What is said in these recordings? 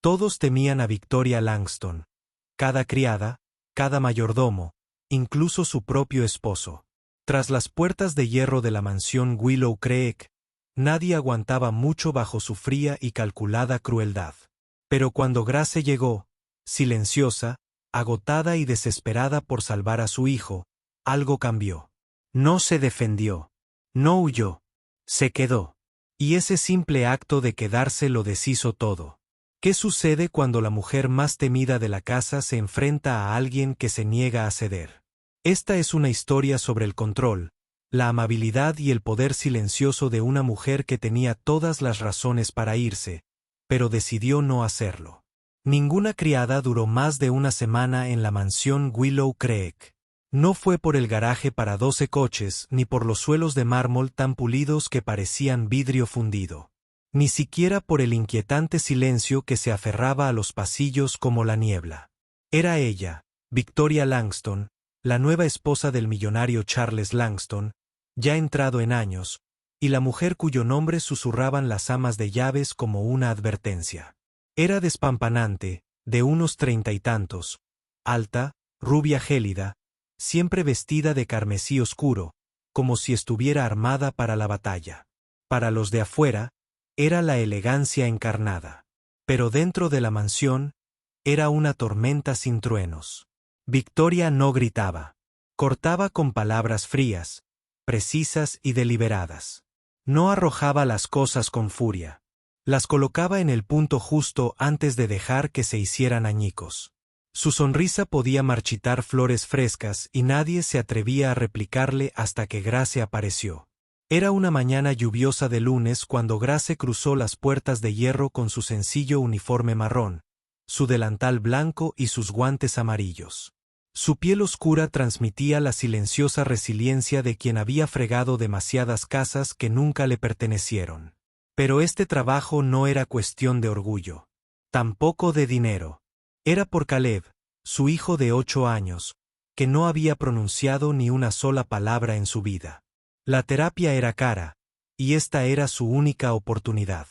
Todos temían a Victoria Langston. Cada criada, cada mayordomo, incluso su propio esposo. Tras las puertas de hierro de la mansión Willow Creek, nadie aguantaba mucho bajo su fría y calculada crueldad. Pero cuando Grace llegó, silenciosa, agotada y desesperada por salvar a su hijo, algo cambió. No se defendió. No huyó. Se quedó. Y ese simple acto de quedarse lo deshizo todo. ¿Qué sucede cuando la mujer más temida de la casa se enfrenta a alguien que se niega a ceder? Esta es una historia sobre el control, la amabilidad y el poder silencioso de una mujer que tenía todas las razones para irse, pero decidió no hacerlo. Ninguna criada duró más de una semana en la mansión Willow Creek. No fue por el garaje para 12 coches ni por los suelos de mármol tan pulidos que parecían vidrio fundido. Ni siquiera por el inquietante silencio que se aferraba a los pasillos como la niebla. Era ella, Victoria Langston, la nueva esposa del millonario Charles Langston, ya entrado en años, y la mujer cuyo nombre susurraban las amas de llaves como una advertencia. Era despampanante, de unos 30 y tantos, alta, rubia gélida, siempre vestida de carmesí oscuro, como si estuviera armada para la batalla. Para los de afuera, era la elegancia encarnada. Pero dentro de la mansión, era una tormenta sin truenos. Victoria no gritaba. Cortaba con palabras frías, precisas y deliberadas. No arrojaba las cosas con furia. Las colocaba en el punto justo antes de dejar que se hicieran añicos. Su sonrisa podía marchitar flores frescas y nadie se atrevía a replicarle hasta que Grace apareció. Era una mañana lluviosa de lunes cuando Grace cruzó las puertas de hierro con su sencillo uniforme marrón, su delantal blanco y sus guantes amarillos. Su piel oscura transmitía la silenciosa resiliencia de quien había fregado demasiadas casas que nunca le pertenecieron. Pero este trabajo no era cuestión de orgullo. Tampoco de dinero. Era por Caleb, su hijo de 8 años, que no había pronunciado ni una sola palabra en su vida. La terapia era cara, y esta era su única oportunidad.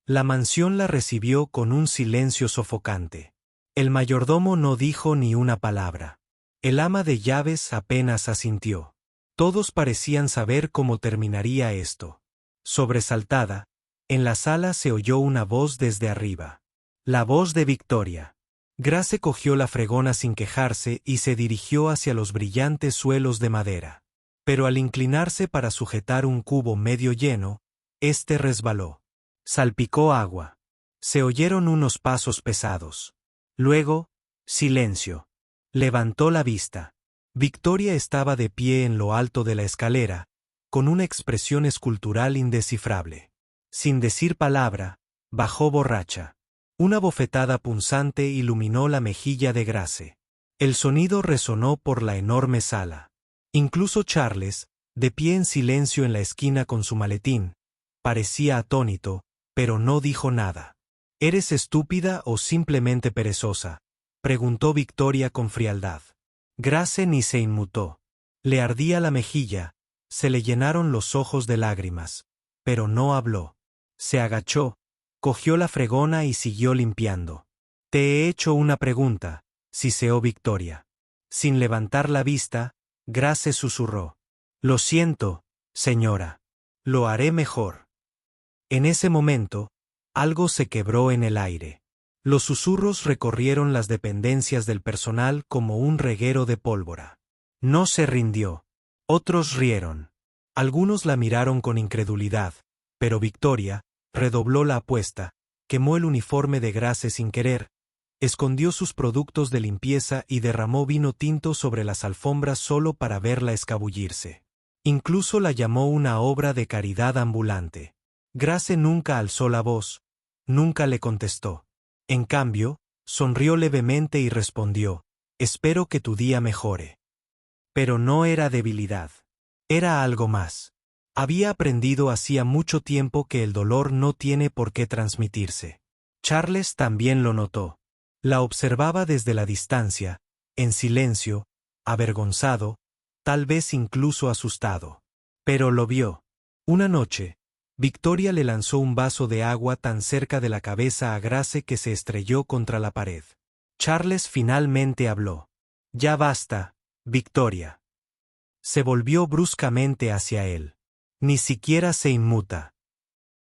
La mansión la recibió con un silencio sofocante. El mayordomo no dijo ni una palabra. El ama de llaves apenas asintió. Todos parecían saber cómo terminaría esto. Sobresaltada, en la sala se oyó una voz desde arriba. La voz de Victoria. Grace cogió la fregona sin quejarse y se dirigió hacia los brillantes suelos de madera. Pero al inclinarse para sujetar un cubo medio lleno, éste resbaló. Salpicó agua. Se oyeron unos pasos pesados. Luego, silencio. Levantó la vista. Victoria estaba de pie en lo alto de la escalera, con una expresión escultural indescifrable. Sin decir palabra, bajó borracha. Una bofetada punzante iluminó la mejilla de Grace. El sonido resonó por la enorme sala. Incluso Charles, de pie en silencio en la esquina con su maletín, parecía atónito, pero no dijo nada. ¿Eres estúpida o simplemente perezosa?, preguntó Victoria con frialdad. Grace ni se inmutó. Le ardía la mejilla, se le llenaron los ojos de lágrimas, pero no habló. Se agachó, cogió la fregona y siguió limpiando. Te he hecho una pregunta, siseó Victoria. Sin levantar la vista, Grace susurró. Lo siento, señora. Lo haré mejor. En ese momento, algo se quebró en el aire. Los susurros recorrieron las dependencias del personal como un reguero de pólvora. No se rindió. Otros rieron. Algunos la miraron con incredulidad, pero Victoria redobló la apuesta, quemó el uniforme de Grace sin querer, escondió sus productos de limpieza y derramó vino tinto sobre las alfombras solo para verla escabullirse. Incluso la llamó una obra de caridad ambulante. Grace nunca alzó la voz, nunca le contestó. En cambio, sonrió levemente y respondió, espero que tu día mejore. Pero no era debilidad. Era algo más. Había aprendido hacía mucho tiempo que el dolor no tiene por qué transmitirse. Charles también lo notó. La observaba desde la distancia, en silencio, avergonzado, tal vez incluso asustado. Pero lo vio. Una noche, Victoria le lanzó un vaso de agua tan cerca de la cabeza a Grace que se estrelló contra la pared. Charles finalmente habló. Ya basta, Victoria. Se volvió bruscamente hacia él. Ni siquiera se inmuta.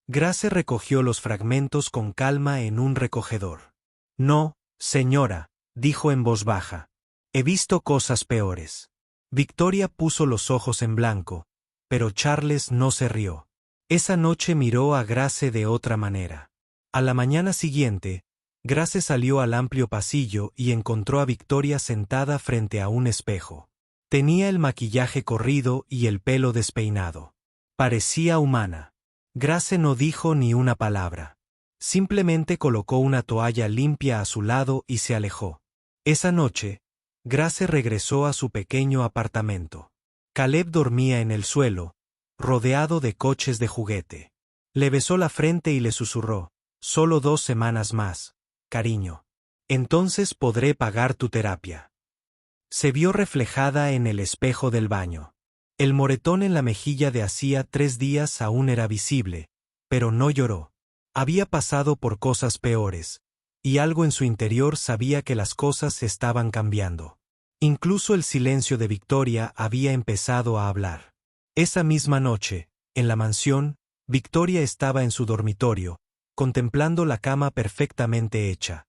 Grace recogió los fragmentos con calma en un recogedor. No, señora, dijo en voz baja. He visto cosas peores. Victoria puso los ojos en blanco, pero Charles no se rió. Esa noche miró a Grace de otra manera. A la mañana siguiente, Grace salió al amplio pasillo y encontró a Victoria sentada frente a un espejo. Tenía el maquillaje corrido y el pelo despeinado. Parecía humana. Grace no dijo ni una palabra. Simplemente colocó una toalla limpia a su lado y se alejó. Esa noche, Grace regresó a su pequeño apartamento. Caleb dormía en el suelo, rodeado de coches de juguete. Le besó la frente y le susurró, «Solo 2 semanas más, cariño. Entonces podré pagar tu terapia». Se vio reflejada en el espejo del baño. El moretón en la mejilla de hacía 3 días aún era visible, pero no lloró. Había pasado por cosas peores, y algo en su interior sabía que las cosas estaban cambiando. Incluso el silencio de Victoria había empezado a hablar. Esa misma noche, en la mansión, Victoria estaba en su dormitorio, contemplando la cama perfectamente hecha.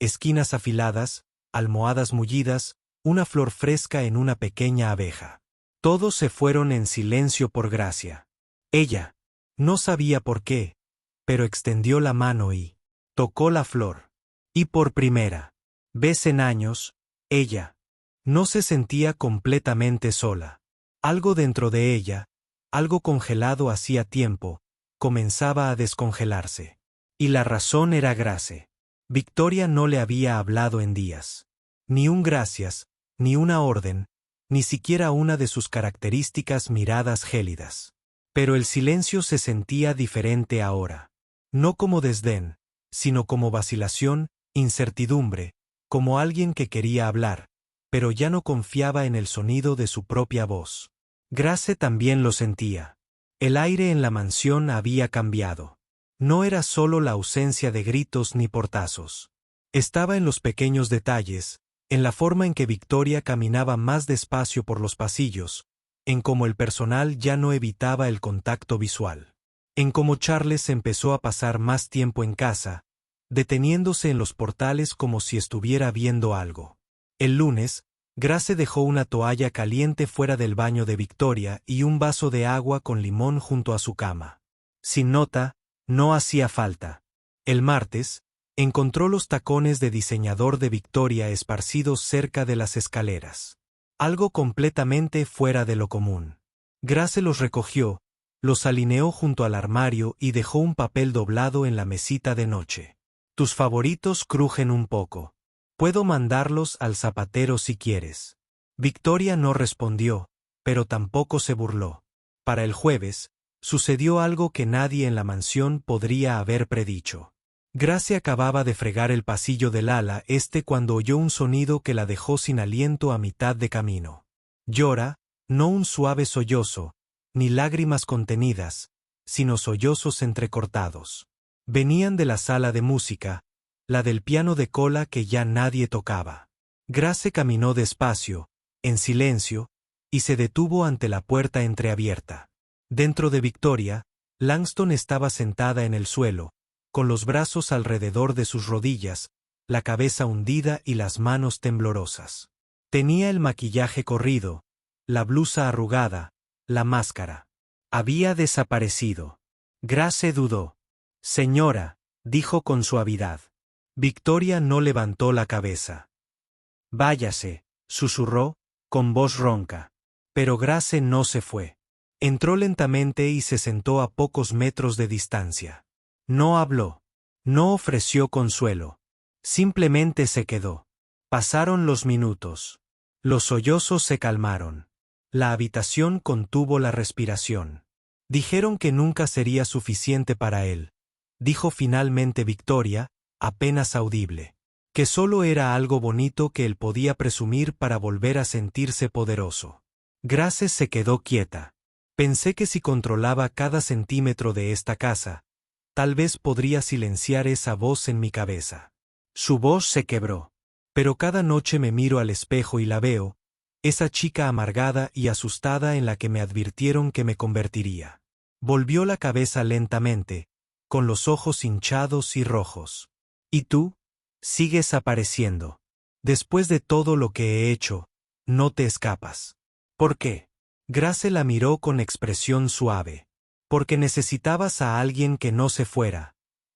Esquinas afiladas, almohadas mullidas, una flor fresca en una pequeña abeja. Todos se fueron en silencio por Gracia. Ella, no sabía por qué, pero extendió la mano y tocó la flor. Y por primera vez en años, ella no se sentía completamente sola. Algo dentro de ella, algo congelado hacía tiempo, comenzaba a descongelarse. Y la razón era Grace. Victoria no le había hablado en días. Ni un gracias, ni una orden, ni siquiera una de sus características miradas gélidas. Pero el silencio se sentía diferente ahora. No como desdén, sino como vacilación, incertidumbre, como alguien que quería hablar, pero ya no confiaba en el sonido de su propia voz. Grace también lo sentía. El aire en la mansión había cambiado. No era solo la ausencia de gritos ni portazos. Estaba en los pequeños detalles, en la forma en que Victoria caminaba más despacio por los pasillos, en cómo el personal ya no evitaba el contacto visual, en cómo Charles empezó a pasar más tiempo en casa, deteniéndose en los portales como si estuviera viendo algo. El lunes, Grace dejó una toalla caliente fuera del baño de Victoria y un vaso de agua con limón junto a su cama. Sin nota, no hacía falta. El martes, encontró los tacones de diseñador de Victoria esparcidos cerca de las escaleras. Algo completamente fuera de lo común. Grace los recogió, los alineó junto al armario y dejó un papel doblado en la mesita de noche. Tus favoritos crujen un poco. Puedo mandarlos al zapatero si quieres. Victoria no respondió, pero tampoco se burló. Para el jueves, sucedió algo que nadie en la mansión podría haber predicho. Grace acababa de fregar el pasillo del ala este cuando oyó un sonido que la dejó sin aliento a mitad de camino. Llora, no un suave sollozo, ni lágrimas contenidas, sino sollozos entrecortados. Venían de la sala de música, la del piano de cola que ya nadie tocaba. Grace caminó despacio, en silencio, y se detuvo ante la puerta entreabierta. Dentro de Victoria, Langston estaba sentada en el suelo, con los brazos alrededor de sus rodillas, la cabeza hundida y las manos temblorosas. Tenía el maquillaje corrido, la blusa arrugada, la máscara. Había desaparecido. Grace dudó. «Señora», dijo con suavidad. Victoria no levantó la cabeza. «Váyase», susurró, con voz ronca. Pero Grace no se fue. Entró lentamente y se sentó a pocos metros de distancia. No habló. No ofreció consuelo. Simplemente se quedó. Pasaron los minutos. Los sollozos se calmaron. La habitación contuvo la respiración. Dijeron que nunca sería suficiente para él, dijo finalmente Victoria, apenas audible. Que solo era algo bonito que él podía presumir para volver a sentirse poderoso. Grace se quedó quieta. Pensé que si controlaba cada centímetro de esta casa, tal vez podría silenciar esa voz en mi cabeza. Su voz se quebró. Pero cada noche me miro al espejo y la veo, esa chica amargada y asustada en la que me advirtieron que me convertiría. Volvió la cabeza lentamente, con los ojos hinchados y rojos. ¿Y tú? Sigues apareciendo. Después de todo lo que he hecho, no te escapas. ¿Por qué? Grace la miró con expresión suave. Porque necesitabas a alguien que no se fuera,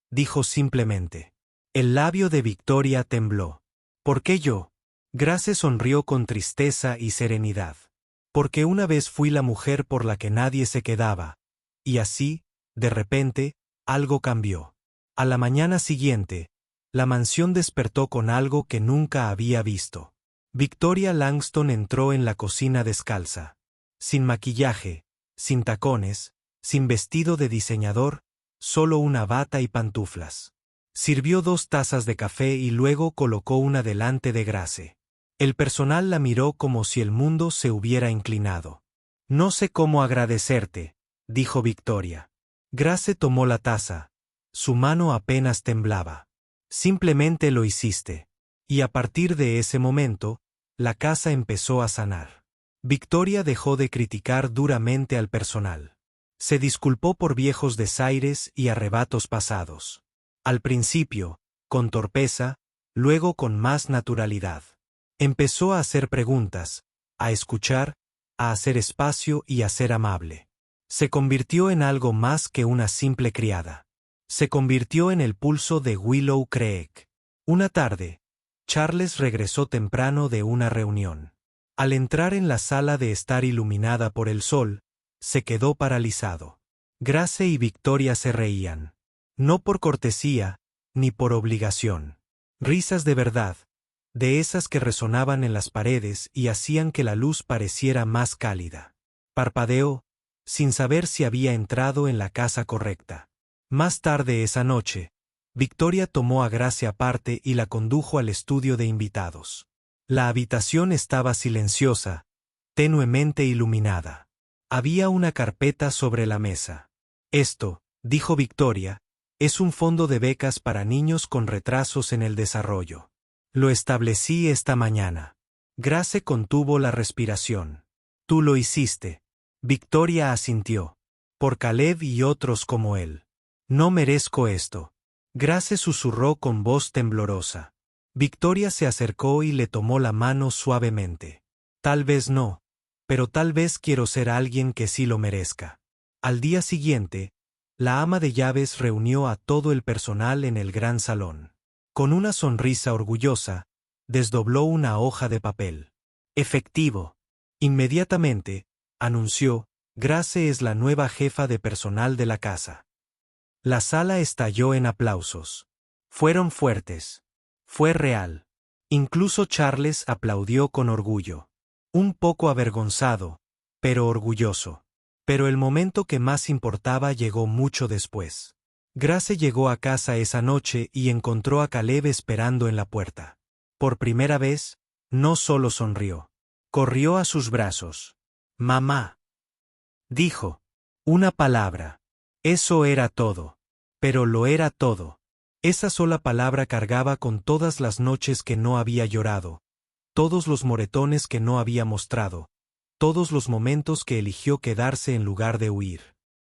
dijo simplemente. El labio de Victoria tembló. ¿Por qué yo? Grace sonrió con tristeza y serenidad. Porque una vez fui la mujer por la que nadie se quedaba, y así, de repente, algo cambió. A la mañana siguiente, la mansión despertó con algo que nunca había visto. Victoria Langston entró en la cocina descalza. Sin maquillaje, sin tacones, sin vestido de diseñador, solo una bata y pantuflas. Sirvió 2 tazas de café y luego colocó una delante de Grace. El personal la miró como si el mundo se hubiera inclinado. No sé cómo agradecerte, dijo Victoria. Grace tomó la taza. Su mano apenas temblaba. Simplemente lo hiciste. Y a partir de ese momento, la casa empezó a sanar. Victoria dejó de criticar duramente al personal. Se disculpó por viejos desaires y arrebatos pasados. Al principio, con torpeza, luego con más naturalidad. Empezó a hacer preguntas, a escuchar, a hacer espacio y a ser amable. Se convirtió en algo más que una simple criada. Se convirtió en el pulso de Willow Creek. Una tarde, Charles regresó temprano de una reunión. Al entrar en la sala de estar iluminada por el sol, se quedó paralizado. Grace y Victoria se reían. No por cortesía, ni por obligación. Risas de verdad, de esas que resonaban en las paredes y hacían que la luz pareciera más cálida. Parpadeó, sin saber si había entrado en la casa correcta. Más tarde esa noche, Victoria tomó a Grace aparte y la condujo al estudio de invitados. La habitación estaba silenciosa, tenuemente iluminada. Había una carpeta sobre la mesa. Esto, dijo Victoria, es un fondo de becas para niños con retrasos en el desarrollo. Lo establecí esta mañana. Grace contuvo la respiración. Tú lo hiciste. Victoria asintió. Por Caleb y otros como él. No merezco esto. Grace susurró con voz temblorosa. Victoria se acercó y le tomó la mano suavemente. Tal vez no, pero tal vez quiero ser alguien que sí lo merezca. Al día siguiente, la ama de llaves reunió a todo el personal en el gran salón. Con una sonrisa orgullosa, desdobló una hoja de papel. Efectivo. Inmediatamente, anunció, Grace es la nueva jefa de personal de la casa. La sala estalló en aplausos. Fueron fuertes. Fue real. Incluso Charles aplaudió con orgullo. Un poco avergonzado, pero orgulloso. Pero el momento que más importaba llegó mucho después. Grace llegó a casa esa noche y encontró a Caleb esperando en la puerta. Por primera vez, no solo sonrió. Corrió a sus brazos. Mamá. Dijo. Una palabra. Eso era todo. Pero lo era todo. Esa sola palabra cargaba con todas las noches que no había llorado, todos los moretones que no había mostrado, todos los momentos que eligió quedarse en lugar de huir.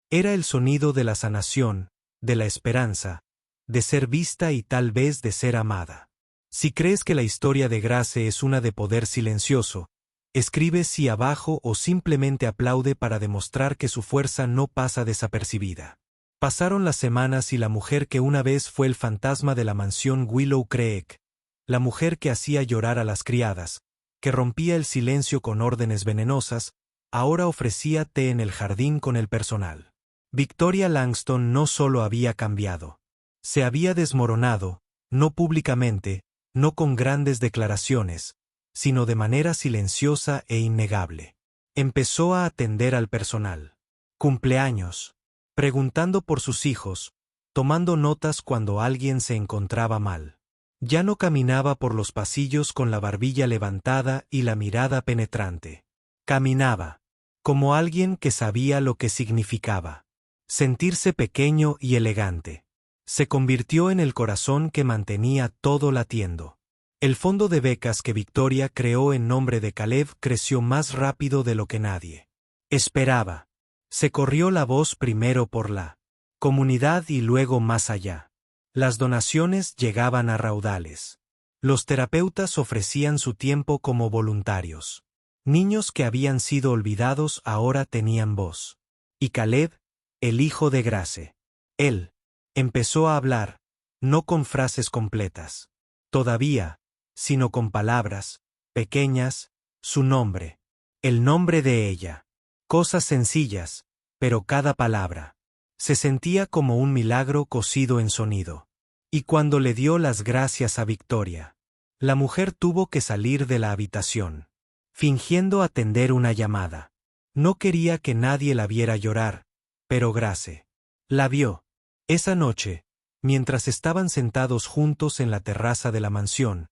Era el sonido de la sanación, de la esperanza, de ser vista y tal vez de ser amada. Si crees que la historia de Grace es una de poder silencioso, escribe sí abajo o simplemente aplaude para demostrar que su fuerza no pasa desapercibida. Pasaron las semanas y la mujer que una vez fue el fantasma de la mansión Willow Creek, la mujer que hacía llorar a las criadas, que rompía el silencio con órdenes venenosas, ahora ofrecía té en el jardín con el personal. Victoria Langston no solo había cambiado. Se había desmoronado, no públicamente, no con grandes declaraciones, sino de manera silenciosa e innegable. Empezó a atender al personal. Cumpleaños. Preguntando por sus hijos, tomando notas cuando alguien se encontraba mal. Ya no caminaba por los pasillos con la barbilla levantada y la mirada penetrante. Caminaba. como alguien que sabía lo que significaba sentirse pequeño y elegante. Se convirtió en el corazón que mantenía todo latiendo. El fondo de becas que Victoria creó en nombre de Caleb creció más rápido de lo que nadie esperaba. Se corrió la voz primero por la comunidad y luego más allá. Las donaciones llegaban a raudales. Los terapeutas ofrecían su tiempo como voluntarios. Niños que habían sido olvidados ahora tenían voz. Y Caleb, el hijo de Grace. Él empezó a hablar, no con frases completas. Todavía, sino con palabras, pequeñas, su nombre. El nombre de ella. Cosas sencillas, pero cada palabra se sentía como un milagro cosido en sonido. Y cuando le dio las gracias a Victoria, la mujer tuvo que salir de la habitación, fingiendo atender una llamada. No quería que nadie la viera llorar, pero Grace la vio. Esa noche, mientras estaban sentados juntos en la terraza de la mansión,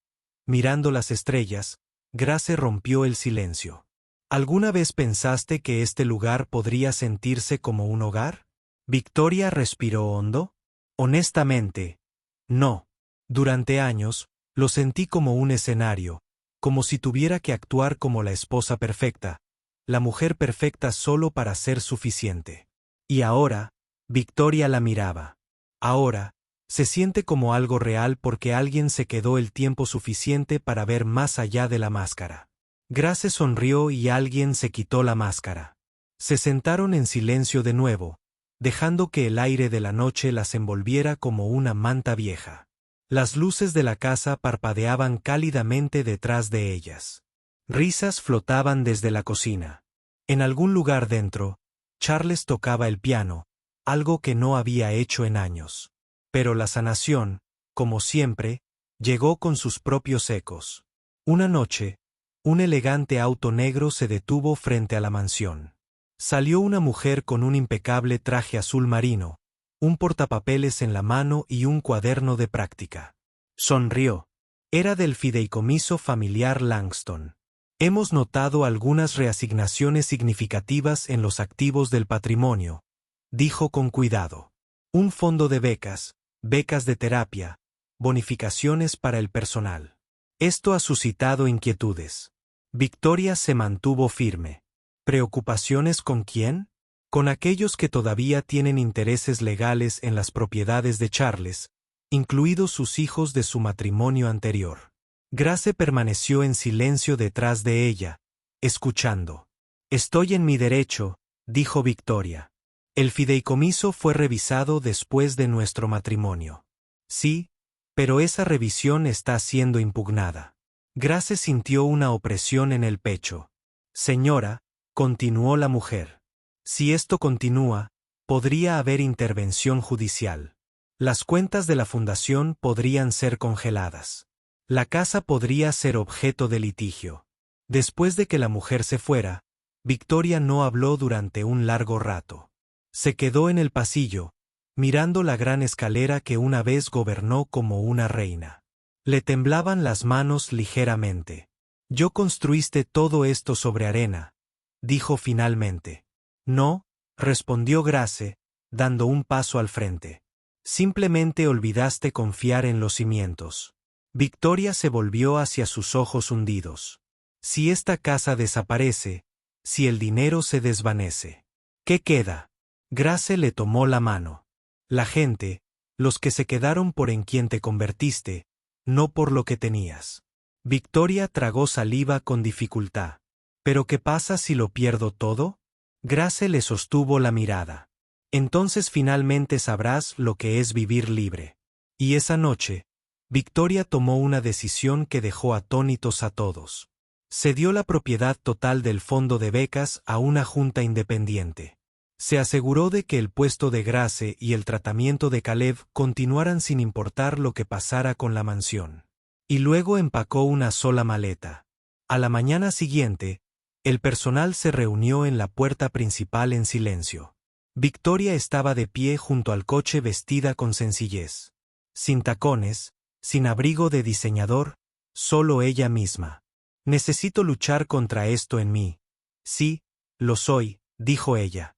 mirando las estrellas, Grace rompió el silencio. ¿Alguna vez pensaste que este lugar podría sentirse como un hogar? Victoria respiró hondo. Honestamente, no. Durante años, lo sentí como un escenario, como si tuviera que actuar como la esposa perfecta, la mujer perfecta solo para ser suficiente. Y ahora, Victoria la miraba. Ahora, se siente como algo real porque alguien se quedó el tiempo suficiente para ver más allá de la máscara. Grace sonrió y alguien se quitó la máscara. Se sentaron en silencio de nuevo, dejando que el aire de la noche las envolviera como una manta vieja. Las luces de la casa parpadeaban cálidamente detrás de ellas. Risas flotaban desde la cocina. En algún lugar dentro, Charles tocaba el piano, algo que no había hecho en años. Pero la sanación, como siempre, llegó con sus propios ecos. Una noche, un elegante auto negro se detuvo frente a la mansión. Salió una mujer con un impecable traje azul marino, un portapapeles en la mano y un cuaderno de práctica. Sonrió. Era del fideicomiso familiar Langston. Hemos notado algunas reasignaciones significativas en los activos del patrimonio, dijo con cuidado. Un fondo de becas, becas de terapia, bonificaciones para el personal. Esto ha suscitado inquietudes. Victoria se mantuvo firme. ¿Preocupaciones con quién? Con aquellos que todavía tienen intereses legales en las propiedades de Charles, incluidos sus hijos de su matrimonio anterior. Grace permaneció en silencio detrás de ella, escuchando. Estoy en mi derecho, dijo Victoria. El fideicomiso fue revisado después de nuestro matrimonio. Sí, pero esa revisión está siendo impugnada. Grace sintió una opresión en el pecho. Señora, continuó la mujer. Si esto continúa, podría haber intervención judicial. Las cuentas de la fundación podrían ser congeladas. La casa podría ser objeto de litigio. Después de que la mujer se fuera, Victoria no habló durante un largo rato. Se quedó en el pasillo, mirando la gran escalera que una vez gobernó como una reina. Le temblaban las manos ligeramente. «Yo construiste todo esto sobre arena», dijo finalmente. «No», respondió Grace, dando un paso al frente. «Simplemente olvidaste confiar en los cimientos». Victoria se volvió hacia sus ojos hundidos. «Si esta casa desaparece, si el dinero se desvanece, ¿qué queda?» Grace le tomó la mano. «La gente, los que se quedaron por en quien te convertiste, no por lo que tenías». Victoria tragó saliva con dificultad. «¿Pero qué pasa si lo pierdo todo?» Grace le sostuvo la mirada. «Entonces finalmente sabrás lo que es vivir libre». Y esa noche, Victoria tomó una decisión que dejó atónitos a todos. Cedió la propiedad total del fondo de becas a una junta independiente. Se aseguró de que el puesto de Grace y el tratamiento de Caleb continuaran sin importar lo que pasara con la mansión. Y luego empacó una sola maleta. A la mañana siguiente, el personal se reunió en la puerta principal en silencio. Victoria estaba de pie junto al coche vestida con sencillez. Sin tacones, sin abrigo de diseñador, solo ella misma. «Necesito luchar contra esto en mí. Sí, Lo soy, dijo ella.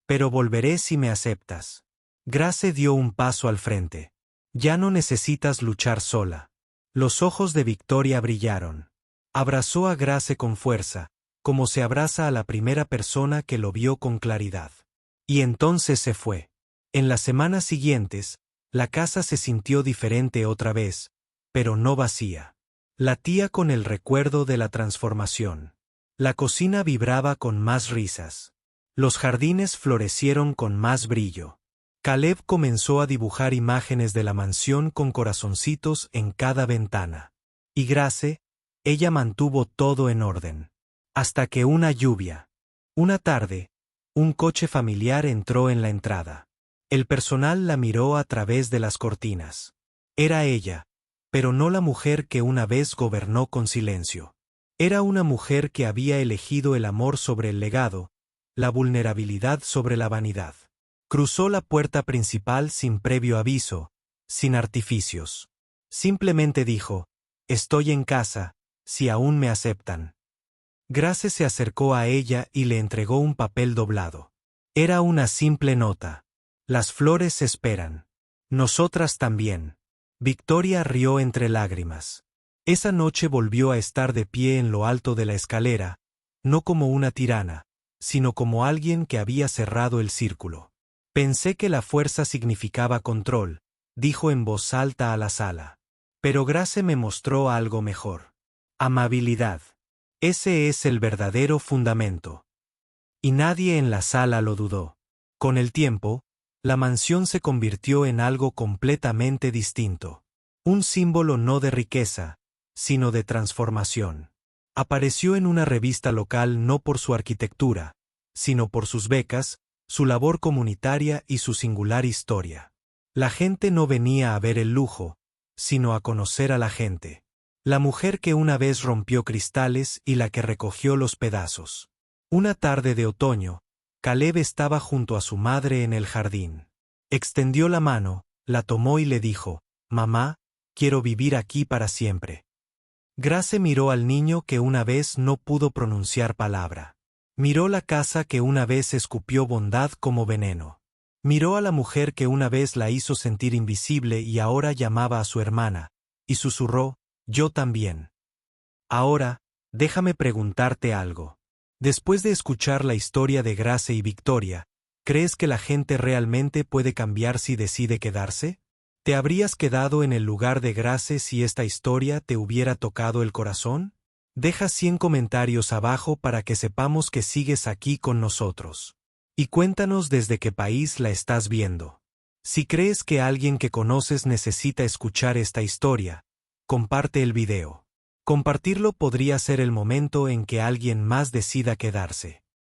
Pero volveré si me aceptas. Grace dio un paso al frente. Ya no necesitas luchar sola. Los ojos de Victoria brillaron. Abrazó a Grace con fuerza, como se abraza a la primera persona que lo vio con claridad. Y entonces se fue. En las semanas siguientes, la casa se sintió diferente otra vez, pero no vacía. Latía con el recuerdo de la transformación. La cocina vibraba con más risas. Los jardines florecieron con más brillo. Caleb comenzó a dibujar imágenes de la mansión con corazoncitos en cada ventana. Y Grace, ella mantuvo todo en orden. Hasta que una tarde, un coche familiar entró en la entrada. El personal la miró a través de las cortinas. Era ella, pero no la mujer que una vez gobernó con silencio. Era una mujer que había elegido el amor sobre el legado, la vulnerabilidad sobre la vanidad. Cruzó la puerta principal sin previo aviso, sin artificios. Simplemente dijo, «Estoy en casa, si aún me aceptan». Grace se acercó a ella y le entregó un papel doblado. Era una simple nota. «Las flores esperan. Nosotras también». Victoria rió entre lágrimas. Esa noche volvió a estar de pie en lo alto de la escalera, no como una tirana, sino como alguien que había cerrado el círculo. «Pensé que la fuerza significaba control», dijo en voz alta a la sala. «Pero Grace me mostró algo mejor. Amabilidad. Ese es el verdadero fundamento». Y nadie en la sala lo dudó. Con el tiempo, la mansión se convirtió en algo completamente distinto. Un símbolo no de riqueza, sino de transformación. Apareció en una revista local no por su arquitectura, sino por sus becas, su labor comunitaria y su singular historia. La gente no venía a ver el lujo, sino a conocer a la gente. La mujer que una vez rompió cristales y la que recogió los pedazos. Una tarde de otoño, Caleb estaba junto a su madre en el jardín. Extendió la mano, la tomó y le dijo, «Mamá, quiero vivir aquí para siempre». Grace miró al niño que una vez no pudo pronunciar palabra. Miró la casa que una vez escupió bondad como veneno. Miró a la mujer que una vez la hizo sentir invisible y ahora llamaba a su hermana, y susurró, «Yo también». Ahora, déjame preguntarte algo. Después de escuchar la historia de Grace y Victoria, ¿crees que la gente realmente puede cambiar si decide quedarse? ¿Te habrías quedado en el lugar de Grace si esta historia te hubiera tocado el corazón? Deja 100 comentarios abajo para que sepamos que sigues aquí con nosotros. Y cuéntanos desde qué país la estás viendo. Si crees que alguien que conoces necesita escuchar esta historia, comparte el video. Compartirlo podría ser el momento en que alguien más decida quedarse.